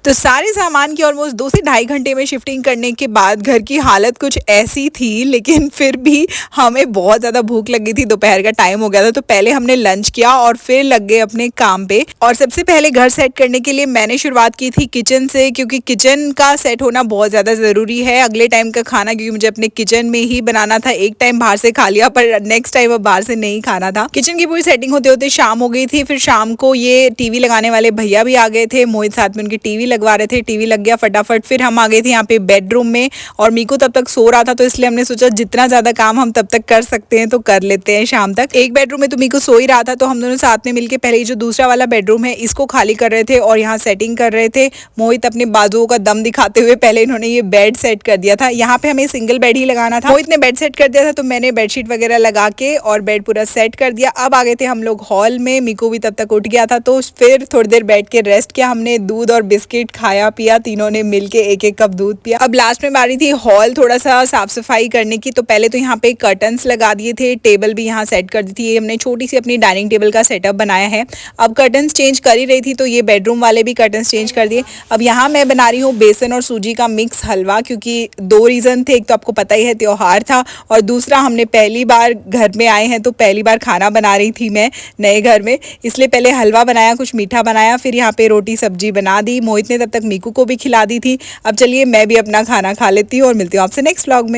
तो सारे सामान की ऑलमोस्ट 2 से ढाई घंटे में शिफ्टिंग करने के बाद घर की हालत कुछ ऐसी थी, लेकिन फिर भी हमें बहुत ज़्यादा भूख लगी थी। दोपहर का टाइम हो गया था, तो पहले हमने लंच किया और फिर लग गए अपने काम पे। और सबसे पहले घर सेट करने के लिए मैंने शुरुआत की थी किचन से, क्योंकि किचन का सेट होना बहुत ज़्यादा ज़रूरी है अगले टाइम का खाना, क्योंकि मुझे अपने किचन में ही बनाना था। एक टाइम बाहर से खा लिया, पर नेक्स्ट टाइम अब बाहर से नहीं खाना था। किचन की पूरी सेटिंग होते होते शाम हो गई थी। फिर शाम को ये टीवी लगाने वाले भैया भी आ गए थे, मोहित साथ में उनकी टीवी लगवा रहे थे। टीवी लग गया फटाफट। फिर हम आ गए थे यहाँ पे बेडरूम में, और मीकू तब तक सो रहा था, तो इसलिए हमने सोचा जितना ज्यादा काम हम तब तक कर सकते हैं तो कर लेते हैं शाम तक। एक बेडरूम में तो मीकू सो ही रहा था, तो हम दोनों साथ में मिलके पहले जो दूसरा वाला बेडरूम है इसको खाली कर रहे थे और यहाँ सेटिंग कर रहे थे। मोहित अपने बाजुओं का दम दिखाते हुए पहले इन्होंने ये बेड सेट कर दिया था। यहाँ पे हमें सिंगल बेड ही लगाना था। मोहित ने बेड सेट कर दिया था, तो मैंने बेडशीट वगैरह लगा के और बेड पूरा सेट कर दिया। अब आ गए थे हम लोग हॉल में। मीकू भी तब तक उठ गया था, तो फिर थोड़ी देर बैठ के रेस्ट किया। हमने दूध और बिस्किट खाया पिया, तीनों ने मिलके एक एक कप दूध पिया। अब लास्ट में बारी थी हॉल थोड़ा सा साफ सफाई करने की। तो पहले तो यहाँ पे कर्टन्स लगा दिए थे, टेबल भी यहाँ सेट कर दी थी। ये हमने छोटी सी अपनी डाइनिंग टेबल का सेटअप बनाया है। अब कर्टन्स चेंज कर ही रही थी, तो ये बेडरूम वाले भी कर्टन्स चेंज कर दिए। अब यहाँ मैं बना रही हूँ बेसन और सूजी का मिक्स हलवा, क्योंकि 2 रीजन थे। एक तो आपको पता ही है त्योहार था, और दूसरा हमने पहली बार घर में आए हैं, तो पहली बार खाना बना रही थी मैं नए घर में, इसलिए पहले हलवा बनाया, कुछ मीठा बनाया, फिर यहाँ पे रोटी सब्जी बना दी। मोहित ने तब तक मीकू को भी खिला दी थी। अब चलिए मैं भी अपना खाना खा लेती हूँ और मिलती हूँ आपसे नेक्स्ट व्लॉग में।